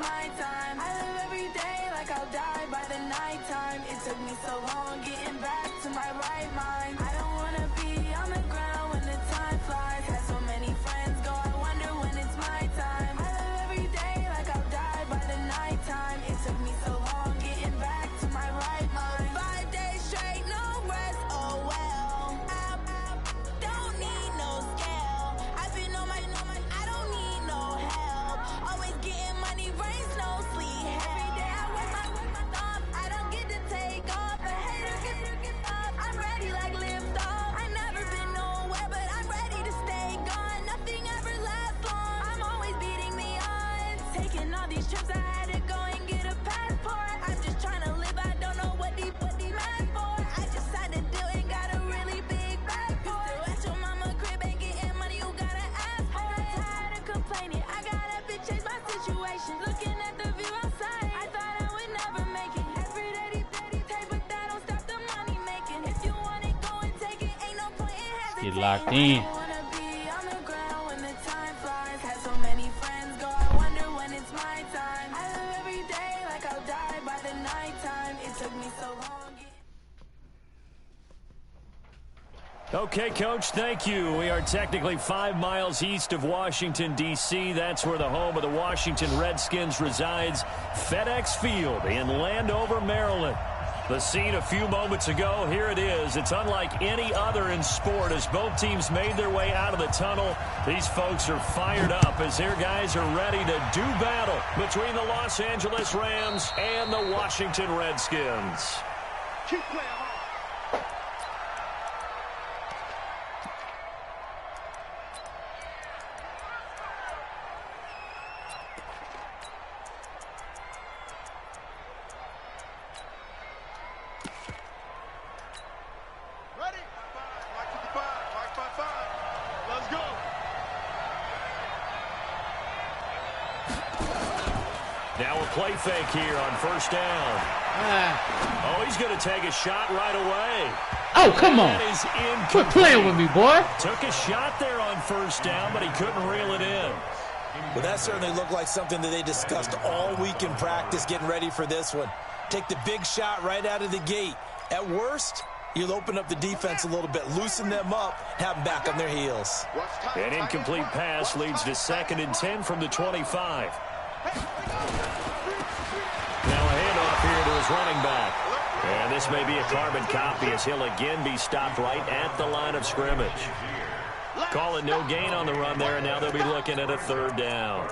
my time. I live every day like I'll die by the nighttime. It took me so long getting back to my right mind. I don't wanna be on the ground when the time flies. Had so many friends go, I wonder when it's my time. I live every day like I'll die by the nighttime. It took me so long getting back to my right mind. 5 days straight, no rest, oh well. I don't need no scale. I've been on my, I don't need no help. Always getting money, rain, snow, sleet. Every day I work my thumb. I don't get to take off. A hater get up. I'm ready like lift off. I never been nowhere, but I'm ready to stay gone. Nothing ever lasts long. I'm always beating the odds. Taking all these trips, I had to go and get a passport. I'm just trying to live. I don't know what the mad for. I just had to do it. Got a really big bag for it. At your mama crib ain't getting money. You gotta ask for it. Tired of complaining. I gotta bitch change my situation. Looking at the view outside. I thought I would never make it. Every day, take, but that don't stop the money making. If you want it, go and take it. Ain't no point in hesitating. Get locked in. I wanna be on the ground when the time flies. Had so many friends go, I wonder when it's my time. I live every day like I'll die by the nighttime. It took me so long. Okay, Coach, thank you. We are technically 5 miles east of Washington, D.C. That's where the home of the Washington Redskins resides, FedEx Field in Landover, Maryland. The scene a few moments ago, here it is. It's unlike any other in sport as both teams made their way out of the tunnel. These folks are fired up as their guys are ready to do battle between the Los Angeles Rams and the Washington Redskins. Keep playing hard. Ready? Mike 55. Mike 55. Let's go. Now a play fake here on first down. Oh, he's going to take a shot right away. Oh, come on. That is incomplete. Quit playing with me, boy. Took a shot there on first down, but he couldn't reel it in. Well, that certainly looked like something that they discussed all week in practice, getting ready for this one. Take the big shot right out of the gate. At worst, you'll open up the defense a little bit, loosen them up, have them back on their heels. An incomplete pass leads to 2nd and 10 from the 25. Now a handoff here to his running back. And this may be a carbon copy as he'll again be stopped right at the line of scrimmage. Calling no gain on the run there, and now they'll be looking at a 3rd down.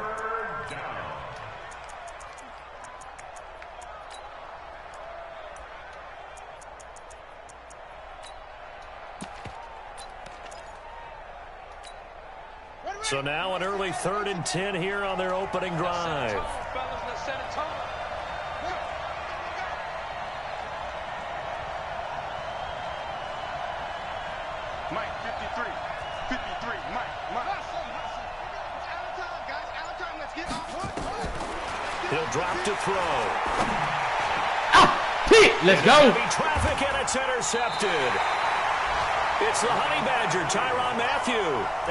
So now an early 3rd and 10 here on their opening drive. Mike 53. 53. Mike. Out of time. Let's get off. He'll drop to throw. Pick. Let's go. Heavy traffic, and it's intercepted. It's the Honey Badger, Tyrann Mathieu.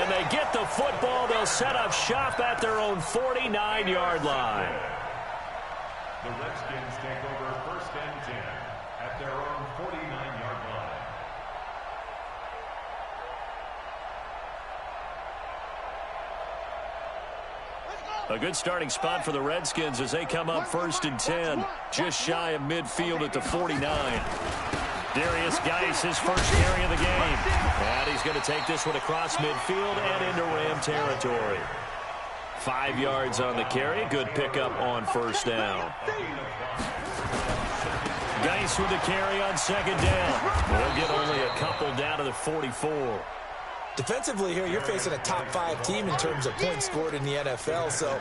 And they get the football. They'll set up shop at their own 49-yard line. The Redskins take over 1st and 10 at their own 49-yard line. A good starting spot for the Redskins as they come up 1st and 10, just shy of midfield at the 49. Darius Geis, his first carry of the game. And he's going to take this one across midfield and into Ram territory. 5 yards on the carry. Good pickup on 1st down. Geis with the carry on 2nd down. They'll get only a couple down to the 44. Defensively here, you're facing a top 5 team in terms of points scored in the NFL. So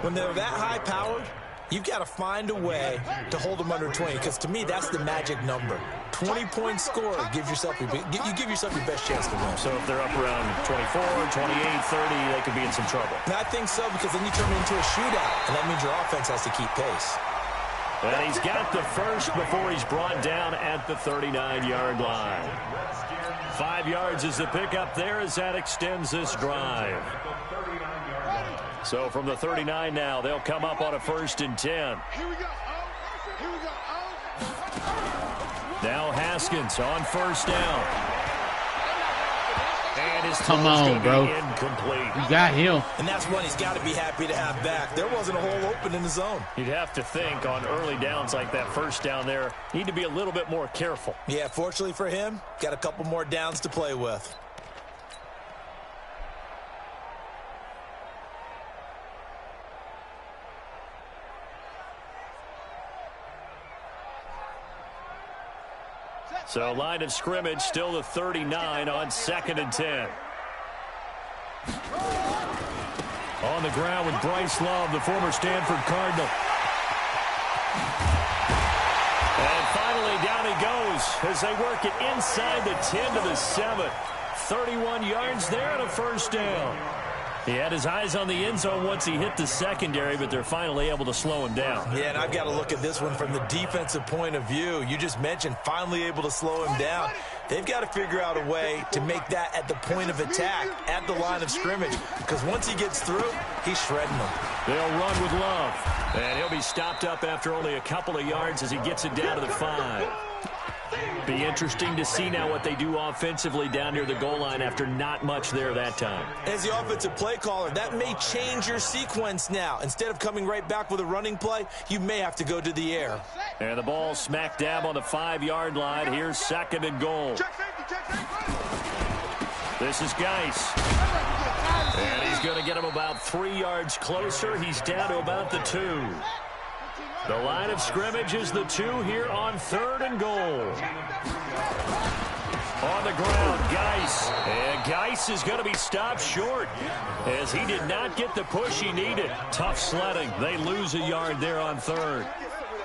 when they're that high-powered, you've got to find a way to hold them under 20, because to me, that's the magic number. 20-point score, give yourself your best chance to win. So if they're up around 24, 28, 30, they could be in some trouble. And I think so, because then you turn it into a shootout, and that means your offense has to keep pace. And he's got the first before he's brought down at the 39-yard line. 5 yards is the pickup there as that extends this drive. So from the 39 now, they'll come up on a 1st and 10. Here we go. Here we go. Now Haskins on 1st down. And his Come on, bro. Incomplete. You got him. And that's one he's got to be happy to have back. There wasn't a hole open in the zone. You'd have to think on early downs like that 1st down there, need to be a little bit more careful. Yeah, fortunately for him, got a couple more downs to play with. So line of scrimmage still the 39 on 2nd and 10. On the ground with Bryce Love, the former Stanford Cardinal. And finally down he goes as they work it inside the 10 to the 7. 31 yards there and a 1st down. He had his eyes on the end zone once he hit the secondary, but they're finally able to slow him down. Yeah, and I've got to look at this one from the defensive point of view. You just mentioned finally able to slow him down. They've got to figure out a way to make that at the point of attack, at the line of scrimmage, because once he gets through, he's shredding them. They'll run with Love, and he'll be stopped up after only a couple of yards as he gets it down to the 5. Be interesting to see now what they do offensively down near the goal line after not much there that time. As the offensive play caller, that may change your sequence now. Instead of coming right back with a running play, you may have to go to the air. And the ball smack dab on the 5-yard line. Here's 2nd and goal. This is Geis. And he's going to get him about 3 yards closer. He's down to about the 2. The line of scrimmage is the 2 here on 3rd and goal. On the ground, Geis. And Geis is going to be stopped short as he did not get the push he needed. Tough sledding. They lose a yard there on 3rd.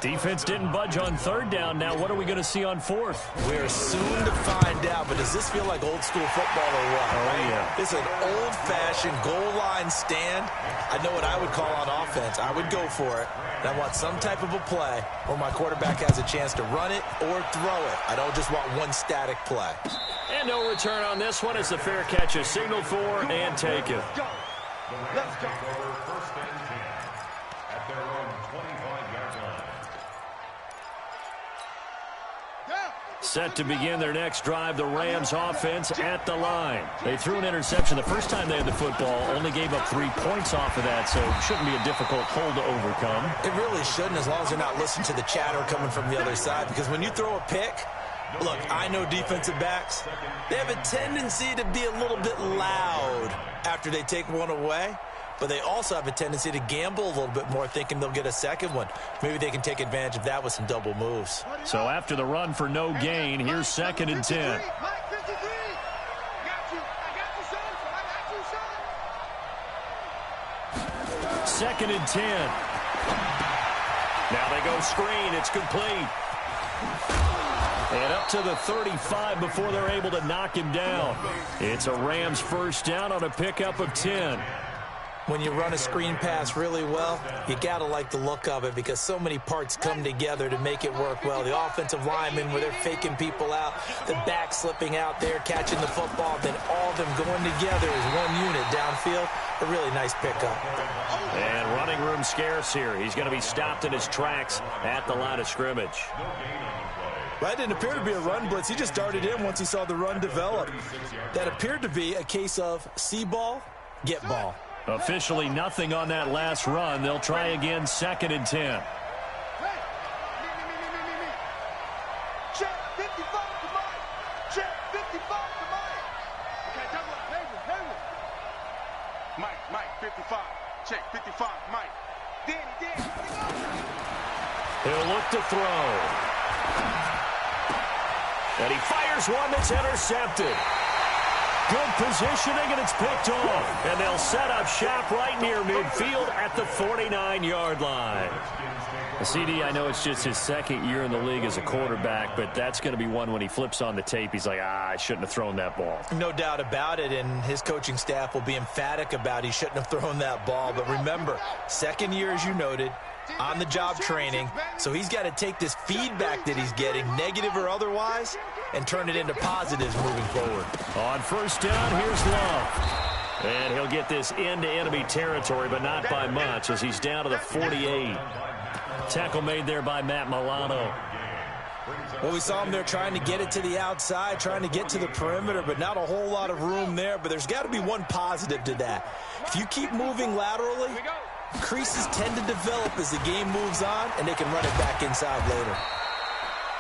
Defense didn't budge on 3rd down. Now what are we going to see on 4th? We're soon to find out, but does this feel like old school football or what? Oh, yeah. It's an old-fashioned goal line stand. I know what I would call on offense. I would go for it. And I want some type of a play where my quarterback has a chance to run it or throw it. I don't just want one static play. And no return on this one. It's a fair catch, a signal for and taken. Let's go. First and 10 at their own 25-yard line. Set to begin their next drive, the Rams offense at the line. They threw an interception the first time they had the football, only gave up 3 points off of that, so it shouldn't be a difficult hole to overcome. It really shouldn't, as long as they're not listening to the chatter coming from the other side, because when you throw a pick, look, I know defensive backs, they have a tendency to be a little bit loud after they take one away. But they also have a tendency to gamble a little bit more, thinking they'll get a second one. Maybe they can take advantage of that with some double moves. So after the run for no gain, here's 2nd and 10. 2nd and 10. Now they go screen. It's complete. And up to the 35 before they're able to knock him down. It's a Rams 1st down on a pickup of 10. When you run a screen pass really well, you got to like the look of it because so many parts come together to make it work well. The offensive linemen, where they're faking people out, the back slipping out there, catching the football, then all of them going together as one unit downfield. A really nice pickup. And running room scarce here. He's going to be stopped in his tracks at the line of scrimmage. That didn't appear to be a run blitz. He just darted in once he saw the run develop. That appeared to be a case of see ball, get ball. Officially nothing on that last run. They'll try again, 2nd and 10. Check 55 to Mike. Check 55 to Mike. Okay, double up. Hayward. Mike, 55. Check 55, Mike. Danny. He'll look to throw. And he fires one that's intercepted. Good positioning, and it's picked off. And they'll set up shop right near midfield at the 49-yard line. CD, I know it's just his 2nd year in the league as a quarterback, but that's going to be one when he flips on the tape. He's like, I shouldn't have thrown that ball. No doubt about it, and his coaching staff will be emphatic about he shouldn't have thrown that ball. But remember, 2nd year, as you noted, on-the-job training, so he's got to take this feedback that he's getting, negative or otherwise, and turn it into positives moving forward. On 1st down, here's Love. And he'll get this into enemy territory, but not by much as he's down to the 48. Tackle made there by Matt Milano. Well, we saw him there trying to get it to the outside, trying to get to the perimeter, but not a whole lot of room there. But there's got to be one positive to that. If you keep moving laterally, creases tend to develop as the game moves on, and they can run it back inside later.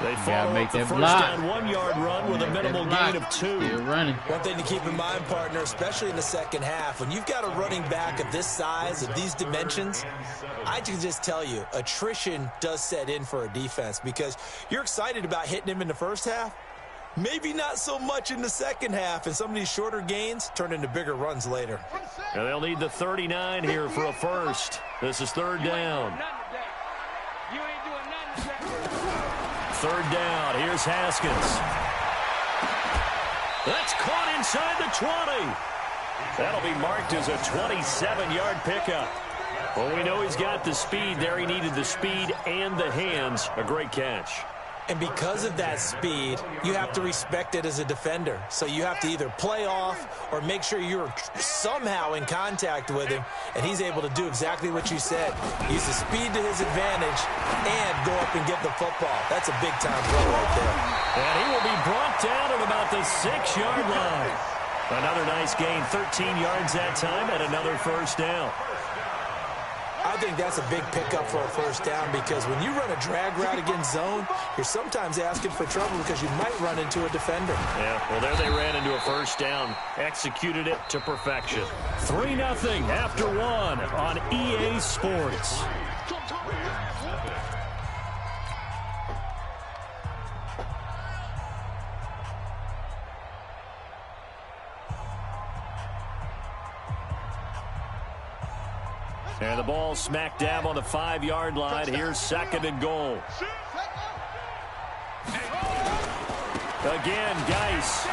They follow up the first down 1-yard run with a minimal gain of 2. Running. One thing to keep in mind, partner, especially in the second half, when you've got a running back of this size, of these dimensions, I can just tell you, attrition does set in for a defense because you're excited about hitting him in the first half. Maybe not so much in the second half, and some of these shorter gains turn into bigger runs later. And they'll need the 39 here for a first. This is third down. Third down. Here's Haskins. That's caught inside the 20. That'll be marked as a 27-yard pickup. Well, we know he's got the speed there. He needed the speed and the hands. A great catch. And because of that speed, you have to respect it as a defender. So you have to either play off or make sure you're somehow in contact with him, and he's able to do exactly what you said. Use the speed to his advantage and go up and get the football. That's a big-time play right there. And he will be brought down at about the 6-yard line. Another nice gain, 13 yards that time, and another first down. I think that's a big pickup for a first down because when you run a drag route against zone, you're sometimes asking for trouble because you might run into a defender. Yeah, well, there they ran into a first down. Executed it to perfection. 3-0 after 1 on EA Sports. And the ball smack dab on the 5-yard line. Here's second and goal. Again, Geis.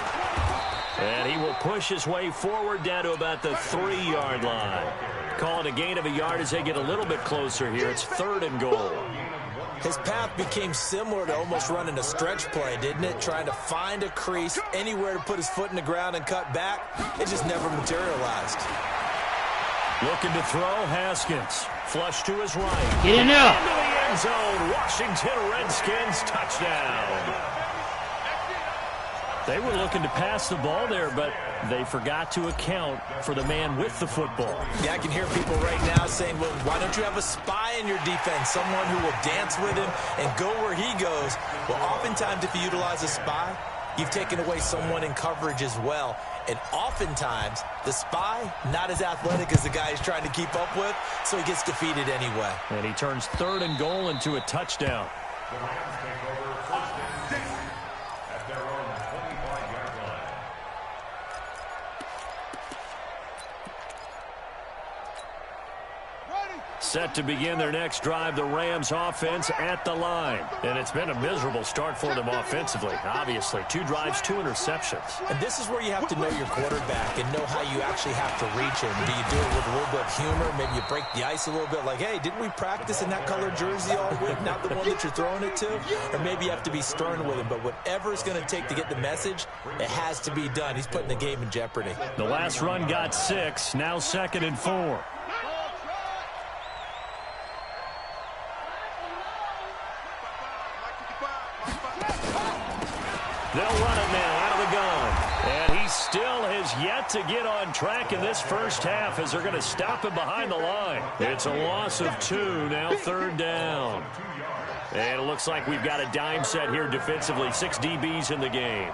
And he will push his way forward down to about the 3-yard line. Call it a gain of a yard as they get a little bit closer here. It's third and goal. His path became similar to almost running a stretch play, didn't it? Trying to find a crease, anywhere to put his foot in the ground and cut back. It just never materialized. Looking to throw, Haskins. Flush to his right. Get in there. Into the end zone. Washington Redskins touchdown. They were looking to pass the ball there, but they forgot to account for the man with the football. Yeah, I can hear people right now saying, well, why don't you have a spy in your defense, someone who will dance with him and go where he goes? Well, oftentimes if you utilize a spy, you've taken away someone in coverage as well. And oftentimes, the spy, not as athletic as the guy he's trying to keep up with, so he gets defeated anyway. And he turns third and goal into a touchdown. The Rams take over first and 10 at their own 25-yard line. Set to begin their next drive, the Rams offense at the line. And it's been a miserable start for them offensively, obviously. 2 drives, 2 interceptions. And this is where you have to know your quarterback and know how you actually have to reach him. Do you do it with a little bit of humor? Maybe you break the ice a little bit like, hey, didn't we practice in that colored jersey all week? Not the one that you're throwing it to? Or maybe you have to be stern with him. But whatever it's going to take to get the message, it has to be done. He's putting the game in jeopardy. The last run got 6, now 2nd and 4. They'll run it now out of the gun. And he still has yet to get on track in this first half as they're going to stop him behind the line. It's a loss of 2, now third down. And it looks like we've got a dime set here defensively. 6 DBs in the game.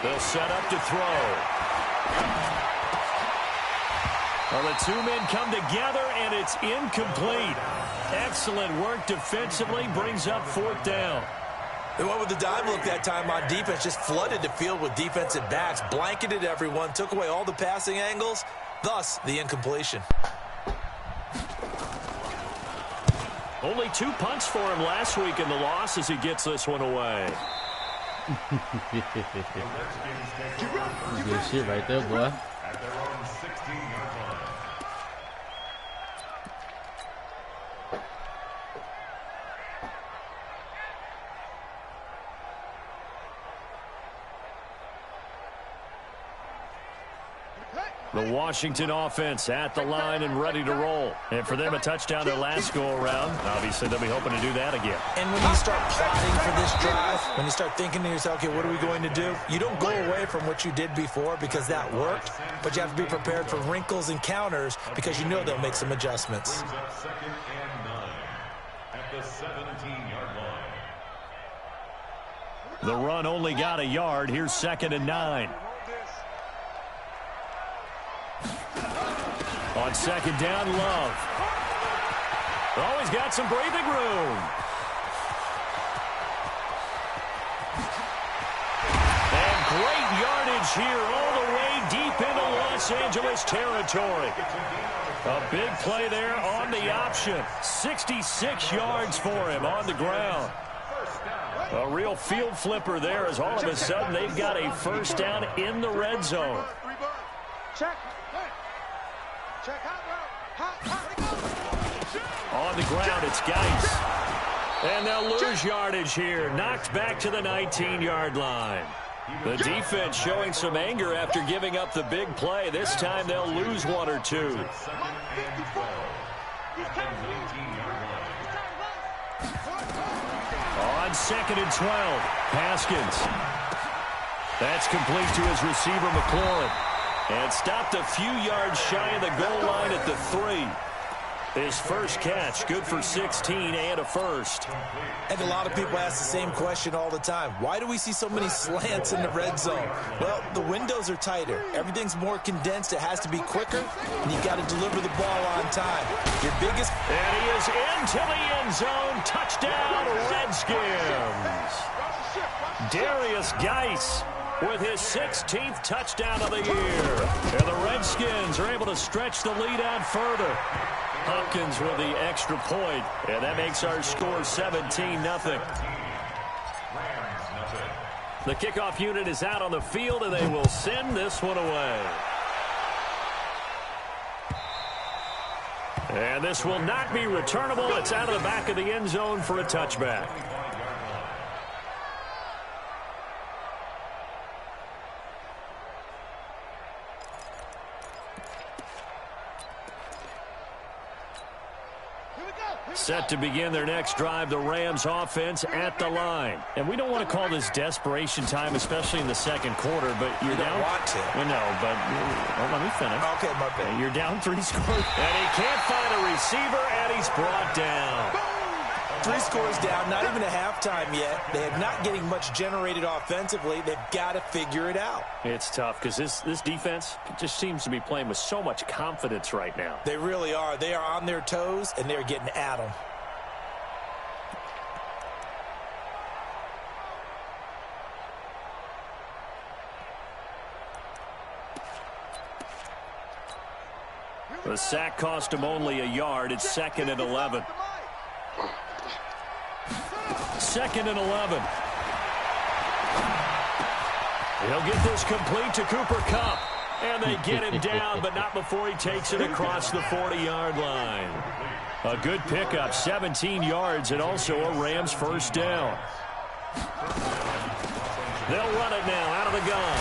They'll set up to throw. Well, the 2 men come together, and it's incomplete. Excellent work defensively, brings up 4th down. They went with the dime look that time on defense, just flooded the field with defensive backs, blanketed everyone, took away all the passing angles, thus the incompletion. Only 2 punts for him last week in the loss as he gets this one away. Good shit right there, boy. At their own 16-yard line. The Washington offense at the line and ready to roll. And for them, a touchdown their last go-around. Obviously, they'll be hoping to do that again. And when you start plotting for this drive, when you start thinking to yourself, okay, what are we going to do? You don't go away from what you did before because that worked, but you have to be prepared for wrinkles and counters because you know they'll make some adjustments. Brings up 2nd and 9 at the 17-yard line. The run only got a yard. Here's 2nd and 9. On 2nd down, Love. Oh, he's got some breathing room. And great yardage here all the way deep into Los Angeles territory. A big play there on the option. 66 yards for him on the ground. A real field flipper there as all of a sudden they've got a first down in the red zone. Check. On the ground, it's Geis. And they'll lose yardage here. Knocked back to the 19-yard line. The defense showing some anger after giving up the big play. This time they'll lose one or two. 2nd and 12 at the 19-yard line. On 2nd and 12, Haskins. That's complete to his receiver, McLaurin. And stopped a few yards shy of the goal line at the 3. His first catch, good for 16 and a first. And a lot of people ask the same question all the time. Why do we see so many slants in the red zone? Well, the windows are tighter. Everything's more condensed. It has to be quicker, and you've got to deliver the ball on time. Your biggest... And he is into the end zone. Touchdown, Redskins. Darius Geis with his 16th touchdown of the year. And the Redskins are able to stretch the lead out further. Hopkins with the extra point, and that makes our score 17-0. The kickoff unit is out on the field, and they will send this one away. And this will not be returnable. It's out of the back of the end zone for a touchback. Set to begin their next drive, the Rams offense at the line. And we don't want to call this desperation time, especially in the second quarter, but you're down. Want to. Well, no, but let me finish. Okay, my bad. You're down 3 scores. And he can't find a receiver, and he's brought down. 3 scores down, not even a halftime yet. They're not getting much generated offensively. They've got to figure it out. It's tough because this defense just seems to be playing with so much confidence right now. They really are. They are on their toes, and they're getting at them. The sack cost him only a yard. It's 2nd and 11. 2nd and 11. He'll get this complete to Cooper Kupp. And they get him down, but not before he takes it across the 40-yard line. A good pickup, 17 yards, and also a Rams first down. They'll run it now out of the gun.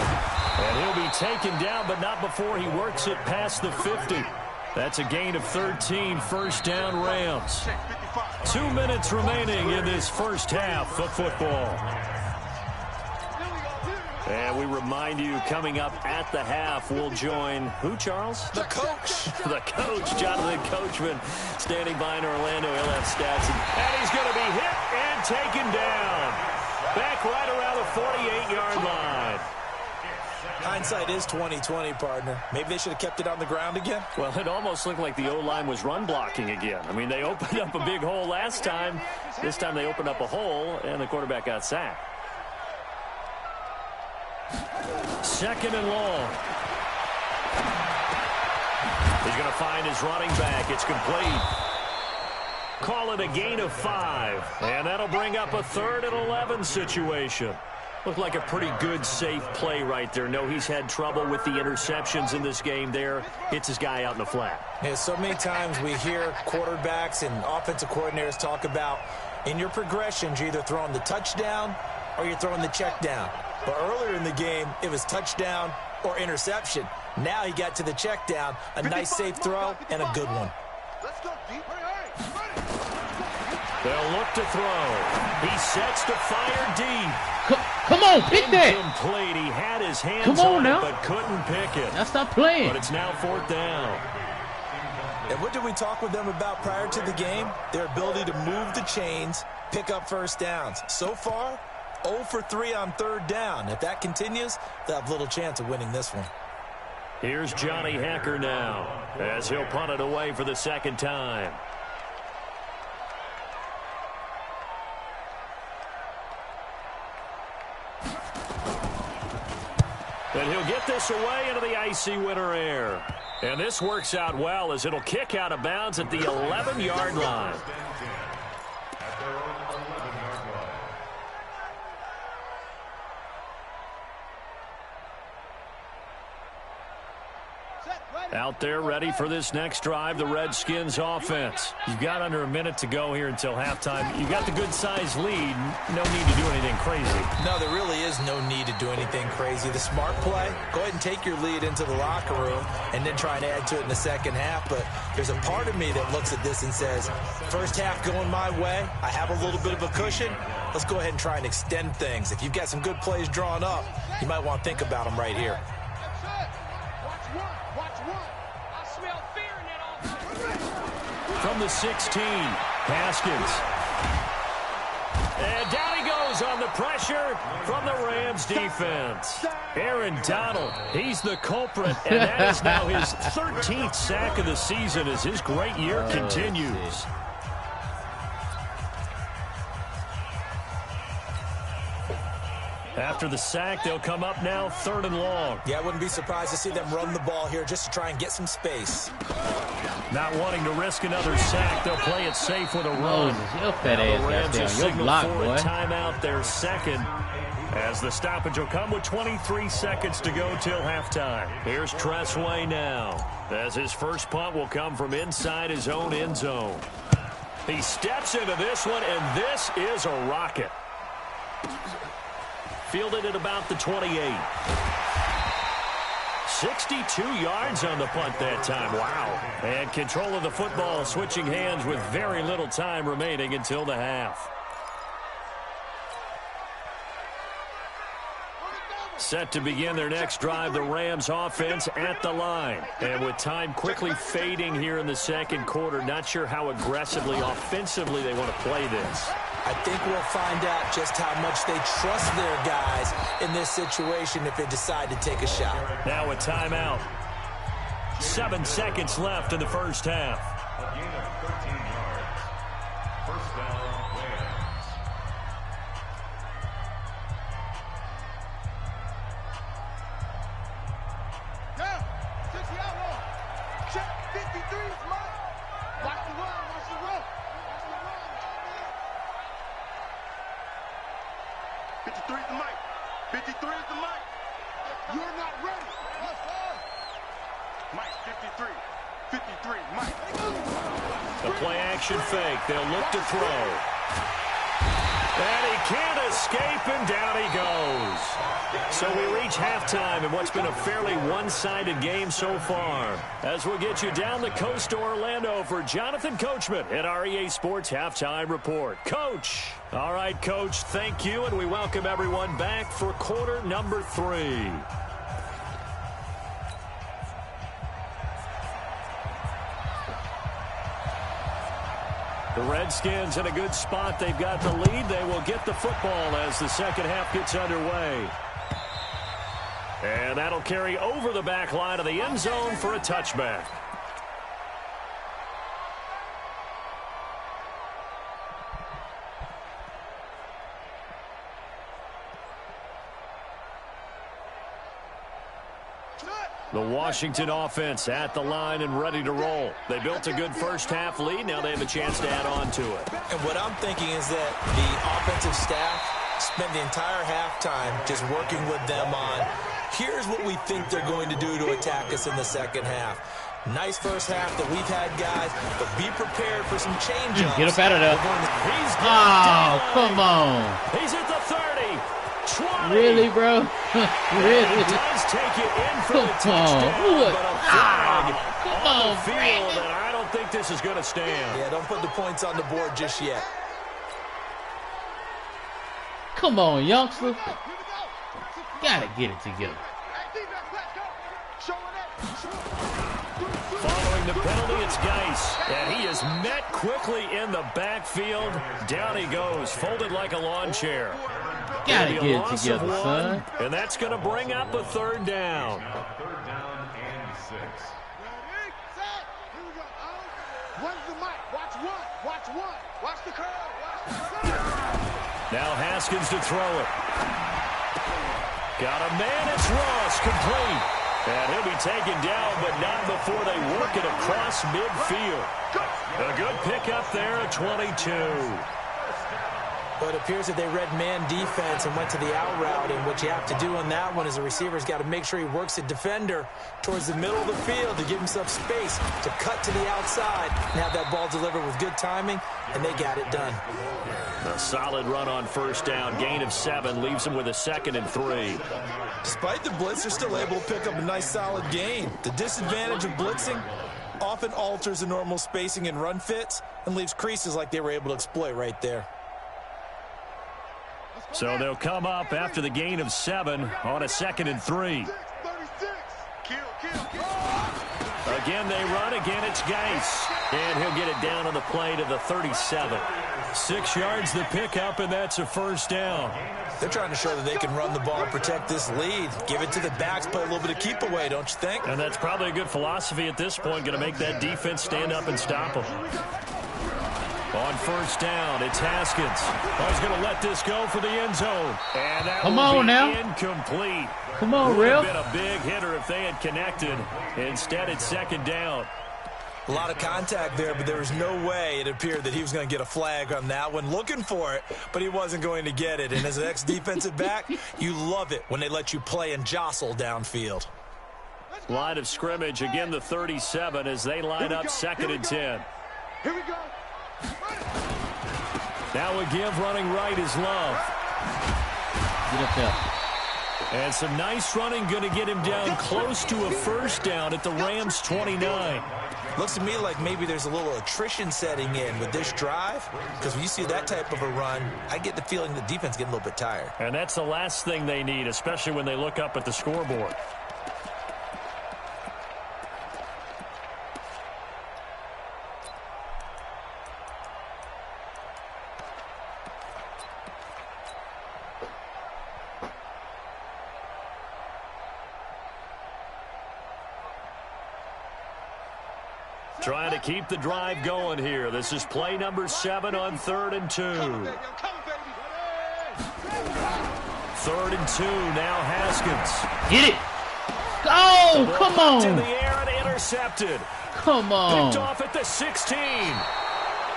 And he'll be taken down, but not before he works it past the 50. That's a gain of 13, first down Rams. 2 minutes remaining in this first half of football. And we remind you, coming up at the half, we'll join who, Charles? The coach. The coach, Jonathan Coachman, standing by in Orlando. He'll have stats. And he's going to be hit and taken down. Back right around the 48-yard line. Hindsight is 20/20, partner. Maybe they should have kept it on the ground again. Well, it almost looked like the O-line was run blocking again. I mean, they opened up a big hole last time. This time they opened up a hole, and the quarterback got sacked. 2nd and long. He's going to find his running back. It's complete. Call it a gain of 5. And that'll bring up a 3rd and 11 situation. Looked like a pretty good, safe play right there. No, he's had trouble with the interceptions in this game there. Hits his guy out in the flat. Yeah, so many times we hear quarterbacks and offensive coordinators talk about in your progressions, you're either throwing the touchdown or you're throwing the check down. But earlier in the game, it was touchdown or interception. Now he got to the check down, a nice safe throw, and a good one. Let's go deep. They'll look to throw. He sets to fire deep. Come on, pick that. Incomplete. He had his hands Come on on now. it, but couldn't pick it. Now stop playing. But it's now 4th down. And what did we talk with them about prior to the game? Their ability to move the chains, pick up first downs. So far, 0 for 3 on 3rd down. If that continues, they'll have little chance of winning this one. Here's Johnny Hacker now as he'll punt it away for the 2nd time. And he'll get this away into the icy winter air. And this works out well as it'll kick out of bounds at the 11-yard line. At their own 11-yard line. Out there ready for this next drive, the Redskins offense. You've got under a minute to go here until halftime. You've got the good-sized lead. No need to do anything crazy. No, there really is no need to do anything crazy. The smart play, go ahead and take your lead into the locker room and then try and add to it in the second half. But there's a part of me that looks at this and says, first half going my way, I have a little bit of a cushion. Let's go ahead and try and extend things. If you've got some good plays drawn up, you might want to think about them right here. From the 16, Haskins. And down he goes on the pressure from the Rams defense. Aaron Donald, he's the culprit, and that is now his 13th sack of the season as his great year continues. After the sack, they'll come up now 3rd and long. Yeah, I wouldn't be surprised to see them run the ball here just to try and get some space. Not wanting to risk another sack, they'll play it safe with a run. Your fat ass The Rams got will down. signal Your block, for boy. a timeout, their second, as the stoppage will come with 23 seconds to go till halftime. Here's Tressway now, as his first punt will come from inside his own end zone. He steps into this one, and this is a rocket. Fielded at about the 28. 62 yards on the punt that time. Wow. And control of the football switching hands with very little time remaining until the half. Set to begin their next drive, the Rams offense at the line. And with time quickly fading here in the second quarter, not sure how aggressively, offensively they want to play this. I think we'll find out just how much they trust their guys in this situation if they decide to take a shot. Now a timeout. 7 seconds left in the first half. A gain of 13 yards. First down, Rams. Down. 60 out long. Check. 53 is mine. Watch the run. Watch the run. Watch the run. 53 is the mic. 53 is the mic. You're not ready. Yes, sir. Mike, 53. 53, Mike. The play action fake. They'll look to throw. And he can't escape, and down he goes. So we reach halftime in what's been a fairly one-sided game so far. As we'll get you down the coast to Orlando for Jonathan Coachman at our EA Sports Halftime Report. Coach. All right, Coach, thank you, and we welcome everyone back for quarter number 3. The Redskins in a good spot. They've got the lead. They will get the football as the second half gets underway. And that'll carry over the back line of the end zone for a touchback. The Washington offense at the line and ready to roll. They built a good first half lead. Now they have a chance to add on to it. And what I'm thinking is that the offensive staff Spend the entire halftime just working with them on, here's what we think they're going to do to attack us in the second half. Nice first half that we've had, guys, but be prepared for some change-ups. Get up out of there. Oh, come on. He's at the 30. 20. Really, bro? Really? He does take it in for the touchdown, but a flag on the field, and I don't think this is going to stand. Yeah, don't put the points on the board just yet. Come on, youngster. Gotta get it together. Following the penalty, it's Geis, and he is met quickly in the backfield. Down he goes, folded like a lawn chair. Gotta get it together, son. And that's going to bring up a third down. Third down and 6. Ready, set, here we go. When's the mic? Watch one. Watch one. Watch the curl. Watch the curl. Now Haskins to throw it. Got a man, it's Ross, complete. And he'll be taken down, but not before they work it across midfield. A good pickup there at 22. But it appears that they read man defense and went to the out route, and what you have to do on that one is the receiver's got to make sure he works the defender towards the middle of the field to give himself space to cut to the outside and have that ball delivered with good timing, and they got it done. A solid run on first down, gain of 7, leaves them with a 2nd and 3. Despite the blitz, they're still able to pick up a nice solid gain. The disadvantage of blitzing often alters the normal spacing and run fits and leaves creases like they were able to exploit right there. So they'll come up after the gain of 7 on a 2nd and 3. 36. Kill. Again, they run. Again, it's Geis. And he'll get it down on the play to the 37. 6 yards the pickup, and that's a first down. They're trying to show that they can run the ball and protect this lead. Give it to the backs, play a little bit of keep away, don't you think? And that's probably a good philosophy at this point, going to make that defense stand up and stop them. On first down, it's Haskins. He's going to let this go for the end zone. And that will be incomplete. Come on, Would have Rip. been a big hitter if they had connected. Instead, it's 2nd down. A lot of contact there, but there was no way it appeared that he was going to get a flag on that one. Looking for it, but he wasn't going to get it. And as an ex-defensive back, you love it when they let you play and jostle downfield. Line of scrimmage, again the 37 as they line up 2nd and 10. Here we go. Now a give running right is Love. Get up there. And some nice running, going to get him down close to a first down at the Rams 29. Looks to me like maybe there's a little attrition setting in with this drive, because when you see that type of a run, I get the feeling the defense getting a little bit tired. And that's the last thing they need, especially when they look up at the scoreboard. Trying to keep the drive going here. This is play number 7 on 3rd and 2. 3rd and 2, now Haskins. Get it. Oh, come on. In the air and intercepted. Come on. Picked off at the 16.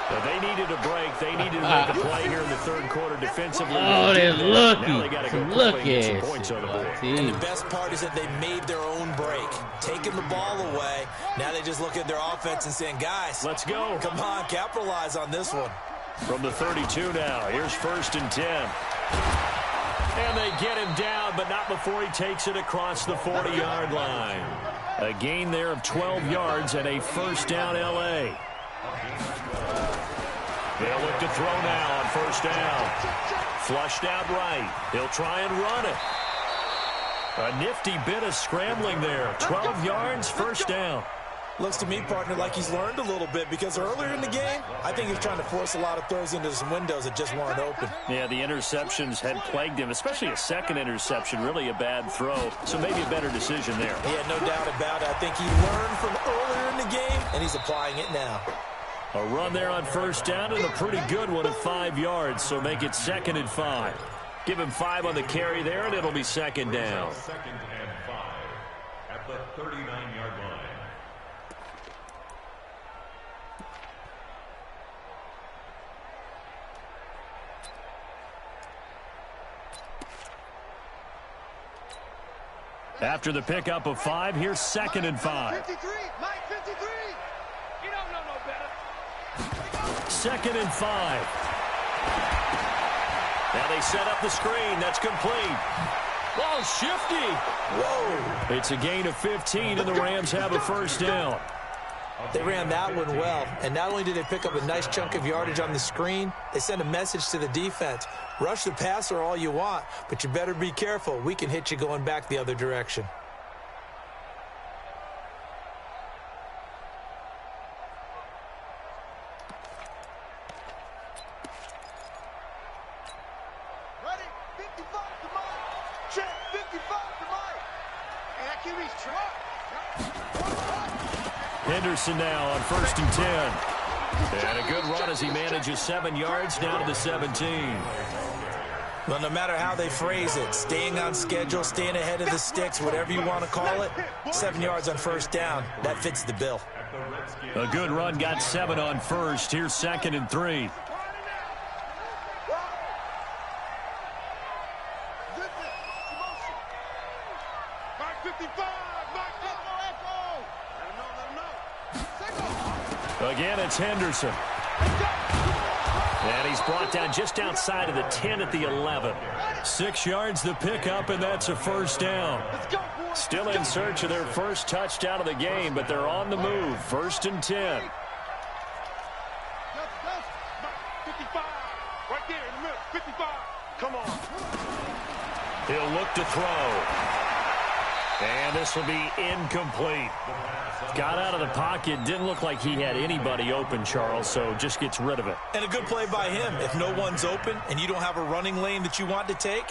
But they needed a break. They needed to make a play here in the 3rd quarter defensively. Oh, they're lucky. Now they got to go Look quickly and get at some points on the board. And the best part is that they made their own break, taking the ball away. Now they just look at their offense and saying, guys, let's go. Come on, capitalize on this one. From the 32 now, here's 1st and 10. And they get him down, but not before he takes it across the 40-yard line. A gain there of 12 yards and a first down L.A. They'll look to throw now on first down. Flushed out right. He'll try and run it. A nifty bit of scrambling there. 12 yards, first down. Looks to me, partner, like he's learned a little bit, because earlier in the game, I think he was trying to force a lot of throws into some windows that just weren't open. Yeah, the interceptions had plagued him, especially a second interception, really a bad throw. So maybe a better decision there. Yeah, no doubt about it. I think he learned from earlier in the game, and he's applying it now. A run there on first down and a pretty good one at 5 yards, so make it 2nd and 5. Give him 5 on the carry there, and it'll be 2nd down. 2nd and 5 at the 39-yard line. After the pickup of 5, here's 2nd and 5. 53, Mike, 53. You don't know no better. 2nd and 5. Now they set up the screen. That's complete. Ball shifty. Whoa. It's a gain of 15, and the Rams have a first down. They ran that one well, and not only did they pick up a nice chunk of yardage on the screen, they sent a message to the defense. Rush the passer all you want, but you better be careful. We can hit you going back the other direction. Ready? 55 to Mike. Check, 55 to Mike. And that QB's track. Henderson now on 1st and 10. And a good run as he manages 7 yards down to the 17. Well, no matter how they phrase it, staying on schedule, staying ahead of the sticks, whatever you want to call it, 7 yards on 1st down, that fits the bill. A good run got 7 on 1st. Here's 2nd and 3. Mike 55, Mike echo. Let him know. Again, it's Henderson. And he's brought down just outside of the 10 at the 11. 6 yards the pickup, and that's a first down. Still in search of their first touchdown of the game, but they're on the move. 1st and 10. 55, right there in the middle, 55. Come on. He'll look to throw. And this will be incomplete. Got out of the pocket. Didn't look like he had anybody open, Charles, so just gets rid of it. And a good play by him. If no one's open and you don't have a running lane that you want to take,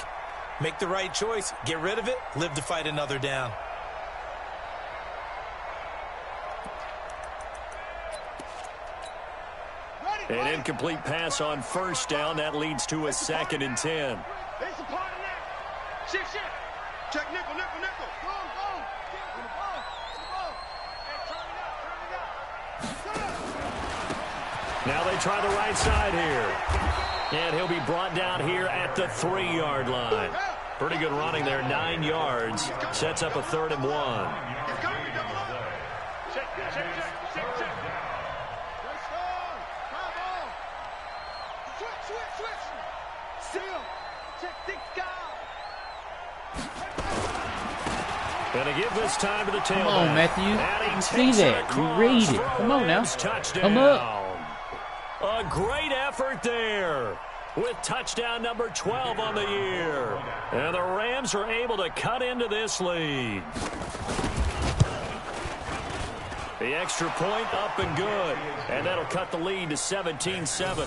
make the right choice. Get rid of it. Live to fight another down. An incomplete pass on 1st down. That leads to a 2nd and 10. There's a part of that. Shift. Check nickel. Go. Now they try the right side here. And he'll be brought down here at the 3-yard line. Pretty good running there, 9 yards. Sets up a 3rd and 1. Check. Switch. Seal. Check, thick guy. And to give this time to the tailback. Come on, Matthew. You see that. You read it. Come on now. Touchdown. Come up. A great effort there with touchdown number 12 on the year. And the Rams are able to cut into this lead. The extra point up and good. And that'll cut the lead to 17-7.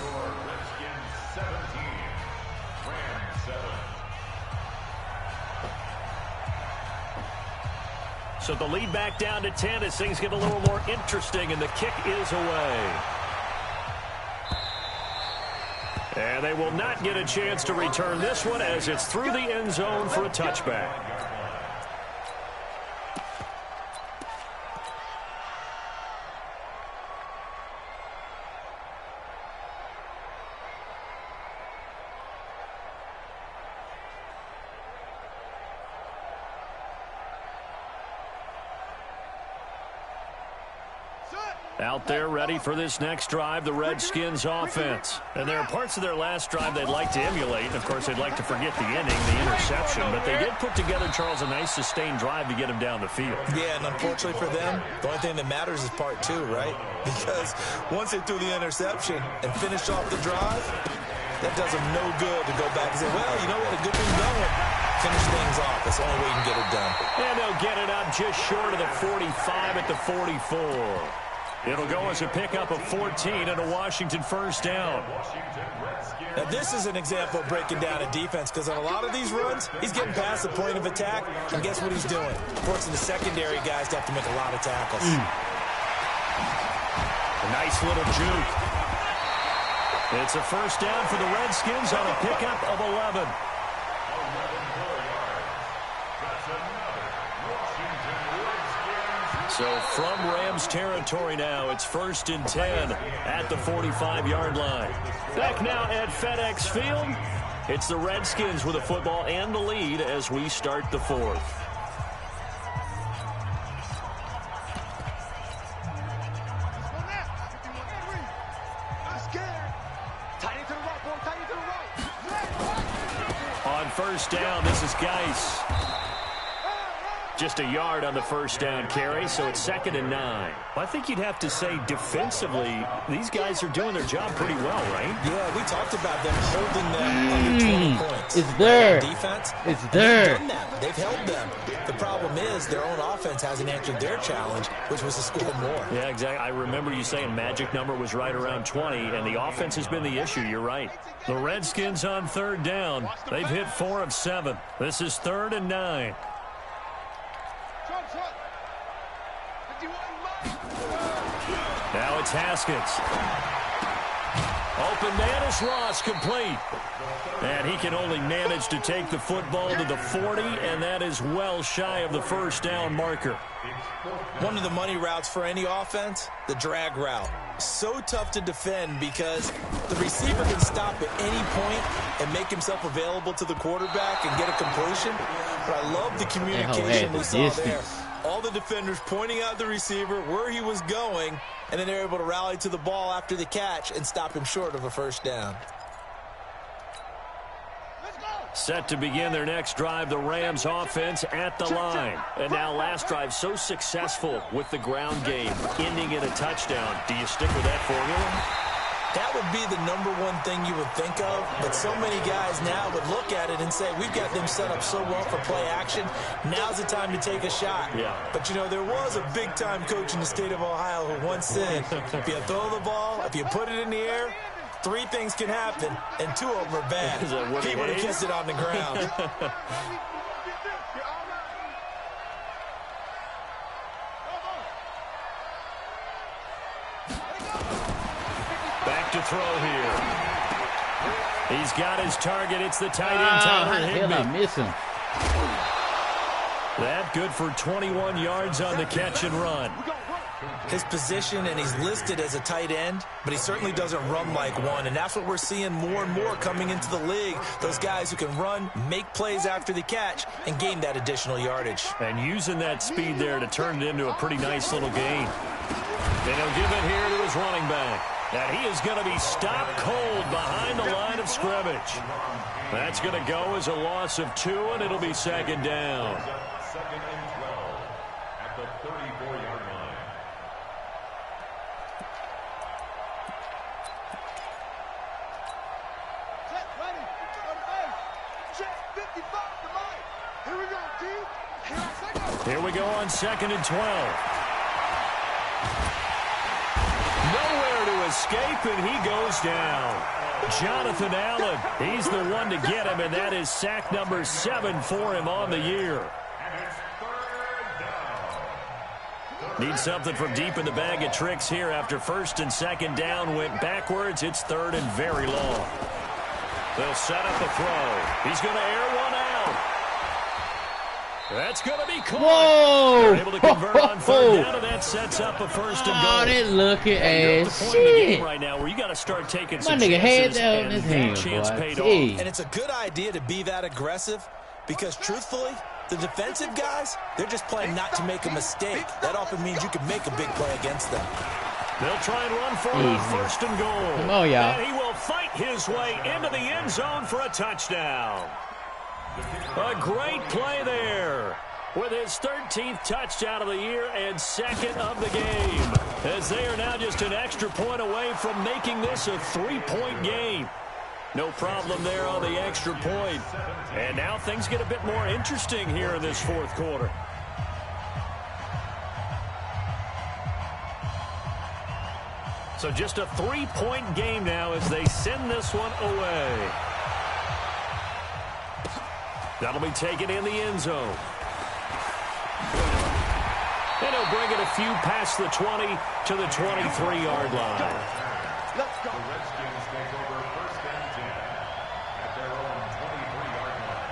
So the lead back down to 10 as things get a little more interesting, and the kick is away. And they will not get a chance to return this one as it's through the end zone for a touchback. Out there ready for this next drive, the Redskins offense. And there are parts of their last drive they'd like to emulate. Of course, they'd like to forget the inning, the interception. But they did put together, Charles, a nice sustained drive to get him down the field. Yeah, and unfortunately for them, the only thing that matters is part 2, right? Because once they threw the interception and finished off the drive, that does them no good to go back and say, well, you know, we had a good thing going. Finish things off. That's the only way you can get it done. And they'll get it up just short of the 45 at the 44. It'll go as a pickup of 14 and a Washington first down. Now, this is an example of breaking down a defense, because on a lot of these runs, he's getting past the point of attack, and guess what he's doing? Forcing the secondary guys to have to make a lot of tackles. A nice little juke. It's a first down for the Redskins on a pickup of 11. So from Rams territory now, it's 1st and 10 at the 45-yard line. Back now at FedEx Field, it's the Redskins with the football and the lead as we start the 4th. first down. This is Geis. Just a yard on the first down carry, so it's 2nd and 9. I think you'd have to say defensively, these guys are doing their job pretty well, right? Yeah, we talked about them holding them under 20 points. It's there. Defense. It's there. They've done that. They've held them. The problem is their own offense hasn't answered their challenge, which was to score more. Yeah, exactly. I remember you saying magic number was right around 20, and the offense has been the issue. You're right. The Redskins on 3rd down. They've hit 4 of 7. This is 3rd and 9. Now it's Haskins. Open man is Ross, complete. And he can only manage to take the football to the 40, and that is well shy of the first down marker. One of the money routes for any offense, the drag route. So tough to defend because the receiver can stop at any point and make himself available to the quarterback and get a completion. But I love the communication we saw there. All the defenders pointing out the receiver, where he was going, and then they're able to rally to the ball after the catch and stop him short of a first down. Set to begin their next drive, the Rams offense at the line. And now last drive so successful with the ground game, ending in a touchdown. Do you stick with that formula? That would be the #1 thing you would think of, but so many guys now would look at it and say, we've got them set up so well for play action, now's the time to take a shot. Yeah. But, you know, there was a big-time coach in the state of Ohio who once said, if you throw the ball, if you put it in the air, 3 things can happen, and 2 of them are bad. He would have kept it on the ground. Back to throw here. He's got his target. It's the tight end, Tyler Higbee. I miss him. That good for 21 yards on the catch and run. His position, and he's listed as a tight end, but he certainly doesn't run like one, and that's what we're seeing more and more coming into the league. Those guys who can run, make plays after the catch, and gain that additional yardage. And using that speed there to turn it into a pretty nice little gain. And he'll give it here to his running back. And he is going to be stopped cold behind the line of scrimmage. That's going to go as a loss of 2, and it'll be 2nd down. 2nd and 12 at the 34-yard line. Set, ready, on base. Check, 55 to line. Here we go, team. Here we go on 2nd and 12. Nowhere to escape, and he goes down. Jonathan Allen, he's the one to get him, and that is sack number 7 for him on the year. Need something from deep in the bag of tricks here after 1st and 2nd down went backwards. It's 3rd and very long. They'll set up a throw. He's going to air one out. That's going to be caught. Whoa! They're able to convert on 3rd down, and that sets up a 1st and goal. Oh, that looking ass You're at the point in the game shit. right now where you got to start taking My some nigga had chances, that on his and hand, that chance boy. paid Gee. off. And it's a good idea to be that aggressive because, truthfully, the defensive guys, they're just playing not to make a mistake. That often means you can make a big play against them. They'll try and run for it on 1st and goal. Come on, y'all. And he will fight his way into the end zone for a touchdown. A great play there with his 13th touchdown of the year and 2nd of the game, as they are now just an extra point away from making this a 3-point game. No problem there on the extra point. And now things get a bit more interesting here in this 4th quarter. So just a 3-point game now as they send this one away. That'll be taken in the end zone. And he'll bring it a few past the 20 to the 23-yard line. Let's go. The Redskins take over 1st and 10 at their own 23-yard line.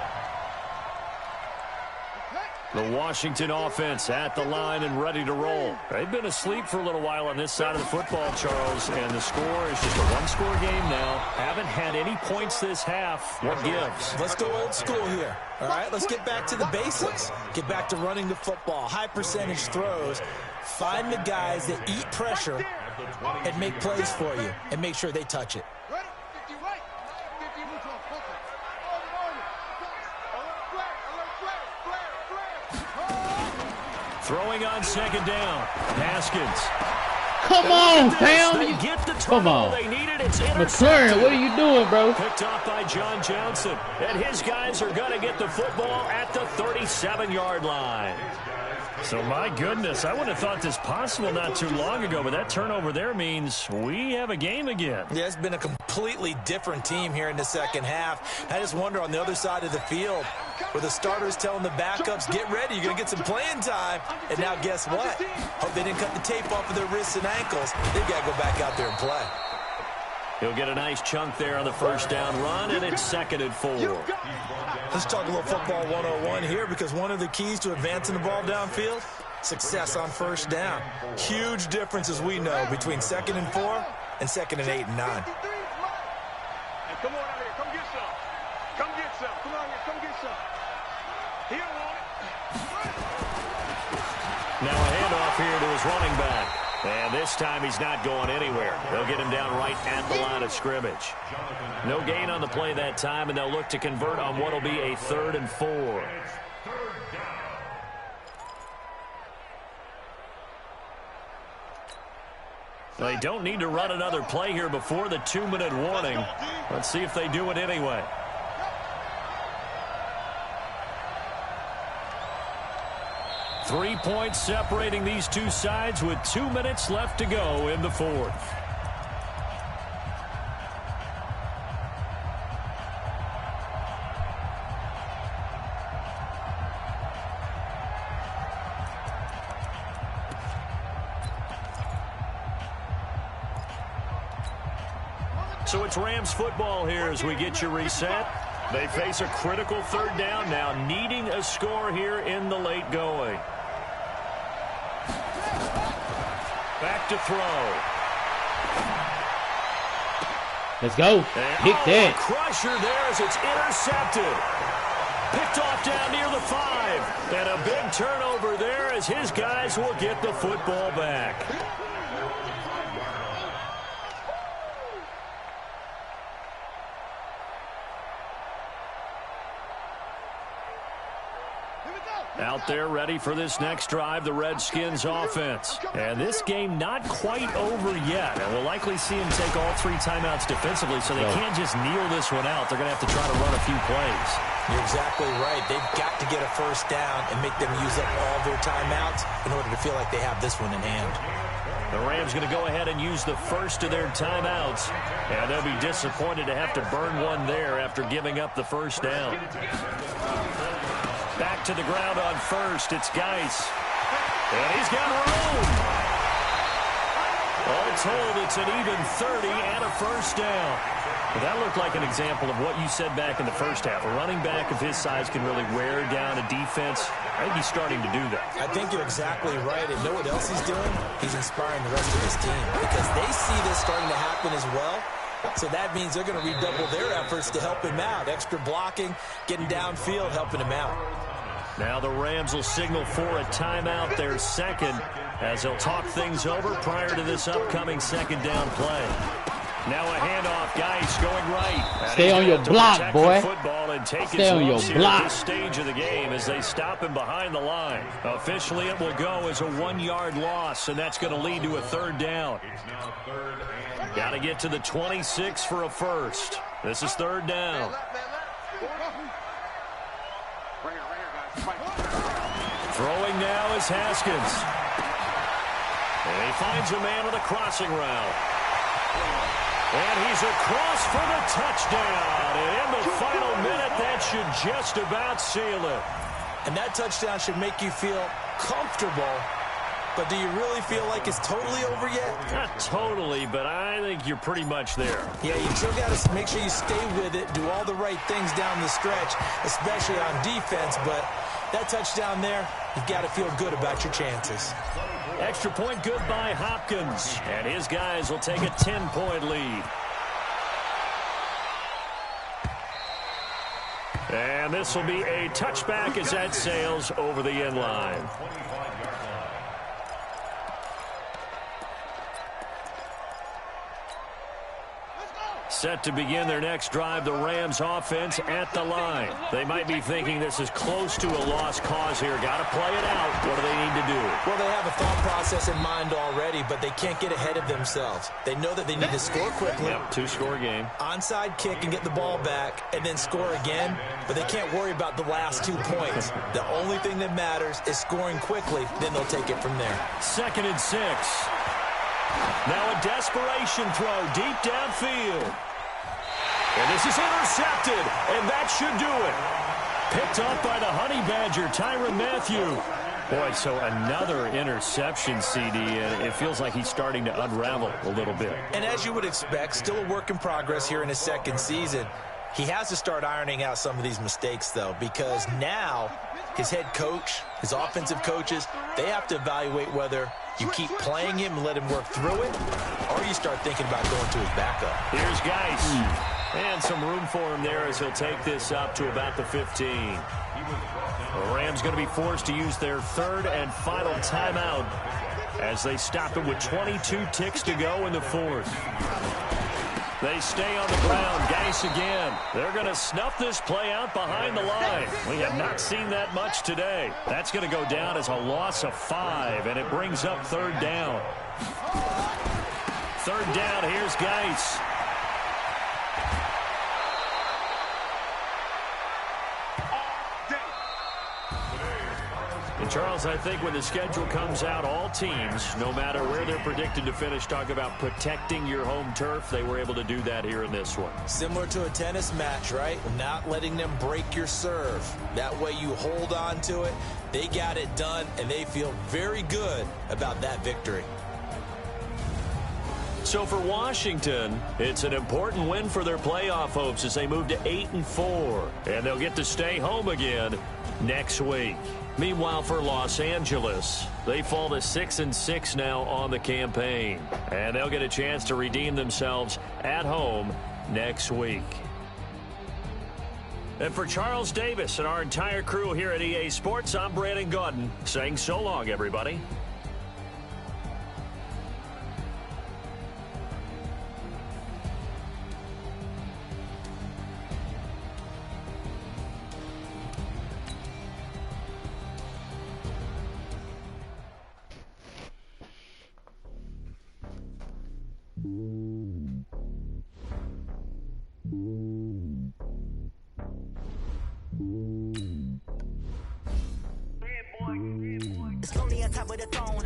The Washington offense at the line and ready to roll. They've been asleep for a little while on this side of the football, Charles, and the score is just a 1-score game now. Haven't had any points this half. What gives? Let's go old school here. All right, let's get back to the basics. Get back to running the football, high percentage throws. Find the guys that eat pressure and make plays for you and make sure they touch it. Ready, 50 right, 50 neutral, focus. Throwing on second down. Haskins. Come on, fam. They get the Come on. they needed. It's intercepted. McLaurin, what are you doing, bro? Picked off by John Johnson. And his guys are going to get the football at the 37-yard line. So, my goodness, I wouldn't have thought this possible not too long ago, but that turnover there means we have a game again. Yeah, it's been a completely different team here in the second half. I just wonder on the other side of the field where the starters telling the backups, get ready, you're going to get some playing time. And now guess what? Hope they didn't cut the tape off of their wrists and ankles. They've got to go back out there and play. He'll get a nice chunk there on the first down run, and it's 2nd and 4. Let's talk a little football 101 here, because one of the keys to advancing the ball downfield, success on first down. Huge difference, as we know, between 2nd and 4 and 2nd and 8 and 9. And come on out here. Come get some. Come get some. Come on here. Come get some. He don't want it. Now a handoff here to his running back. And this time he's not going anywhere. They'll get him down right at the line of scrimmage. No gain on the play that time, and they'll look to convert on what will be a 3rd and 4. They don't need to run another play here before the 2-minute warning. Let's see if they do it anyway. Three points separating these two sides with 2 minutes left to go in the 4th. So it's Rams football here as we get you reset. They face a critical 3rd down now, needing a score here in the late going. Back to throw. Let's go. Pick that. Crusher there as it's intercepted. Picked off down near the 5. And a big turnover there as his guys will get the football back. Out there ready for this next drive, the Redskins offense. And this game not quite over yet. And we'll likely see him take all 3 timeouts defensively, so they can't just kneel this one out. They're going to have to try to run a few plays. You're exactly right. They've got to get a first down and make them use up all their timeouts in order to feel like they have this one in hand. The Rams going to go ahead and use the first of their timeouts. And they'll be disappointed to have to burn one there after giving up the first down. Back to the ground on first. It's Geis. And he's got room. All told, it's an even 30 and a first down. Well, that looked like an example of what you said back in the first half. A running back of his size can really wear down a defense. I think he's starting to do that. I think you're exactly right. And know what else he's doing? He's inspiring the rest of his team because they see this starting to happen as well. So that means they're going to redouble their efforts to help him out. Extra blocking, getting downfield, helping him out. Now the Rams will signal for a timeout, their second, as they'll talk things over prior to this upcoming 2nd down play. Now a handoff, Geis going right. Stay on your block, boy. Football and take Stay on your block. At this stage of the game as they stop him behind the line. Officially, it will go as a 1-yard loss, and that's going to lead to a 3rd down. Got to get to the 26 for a first. This is 3rd down. Throwing now is Haskins. And he finds a man on the crossing route. And he's across for the touchdown. And in the final minute, that should just about seal it. And that touchdown should make you feel comfortable. But do you really feel like it's totally over yet? Not totally, but I think you're pretty much there. Yeah, you still got to make sure you stay with it, do all the right things down the stretch, especially on defense. But that touchdown there, you've got to feel good about your chances. Extra point good by Hopkins. And his guys will take a 10-point lead. And this will be a touchback as that sails over the end line. Set to begin their next drive, the Rams offense at the line. They might be thinking this is close to a lost cause here. Got to play it out. What do they need to do? Well, they have a thought process in mind already, but they can't get ahead of themselves. They know that they need to score quickly. Yep, two-score game. Onside kick and get the ball back and then score again, but they can't worry about the last 2 points. The only thing that matters is scoring quickly, then they'll take it from there. 2nd and 6. Now a desperation throw deep downfield. And this is intercepted, and that should do it. Picked up by the Honey Badger, Tyrann Mathieu. Boy, so another interception, CD, and it feels like he's starting to unravel a little bit. And as you would expect, still a work in progress here in his second season. He has to start ironing out some of these mistakes, though, because now his head coach, his offensive coaches, they have to evaluate whether you keep playing him and let him work through it, or you start thinking about going to his backup. Here's Geis. And some room for him there as he'll take this up to about the 15. The Rams going to be forced to use their 3rd and final timeout as they stop it with 22 ticks to go in the 4th. They stay on the ground. Geis again. They're going to snuff this play out behind the line. We have not seen that much today. That's going to go down as a loss of 5, and it brings up 3rd down. 3rd down, here's Geis. And Charles, I think when the schedule comes out, all teams, no matter where they're predicted to finish, talk about protecting your home turf. They were able to do that here in this one. Similar to a tennis match, right? Not letting them break your serve. That way you hold on to it. They got it done, and they feel very good about that victory. So for Washington, it's an important win for their playoff hopes as they move to 8-4. And they'll get to stay home again next week. Meanwhile, for Los Angeles, they fall to 6-6 now on the campaign. And they'll get a chance to redeem themselves at home next week. And for Charles Davis and our entire crew here at EA Sports, I'm Brandon Gaudin saying so long, everybody. It's lonely on top of the throne.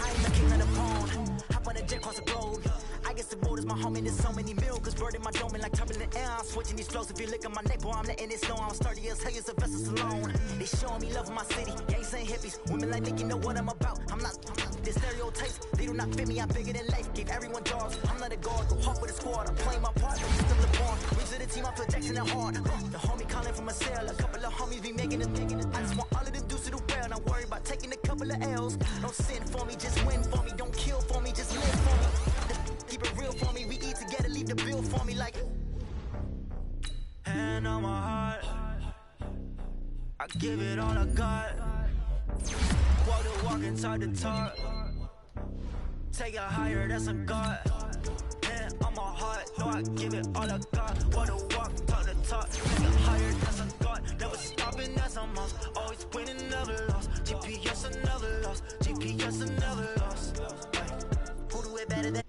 I am the king of the pawn. Hop on a jet across the globe. I guess the world is my home and there's so many miracles. Bird in my dome and like turbulent air. I'm switching these flows. If you look at my neck, boy, I'm letting it snow. I'm sturdy as hell as a vessel alone. They showing me love in my city. Gangs ain't hippies. Women like think you know what I'm about. I'm not the stereotypes. They do not fit me. I'm bigger than life. Give everyone jobs. I'm not a guard. Go hard with a squad. I'm playing my part. I'm still the born. Reach to the team. I feel Jackson and hard. The homie calling from a cell. A couple of homies be making it. I just want all of them dudes to do well. Not worry about taking a couple of L's. Don't sin for me. Just win for me. Don't kill for me. Just live for me. Keep it real for me. We eat together. Leave the bill for me like. Hand on my heart. I give it all I got. Walk the walk inside the talk. Take it higher, that's a God. Hand on my heart, no, I give it all I got. Walk the walk, talk the talk. Take it higher, that's a God. Never stopping, that's a must. Always winning, never lost. GPS, I never lost. GPS, I never lost. Who do it better than?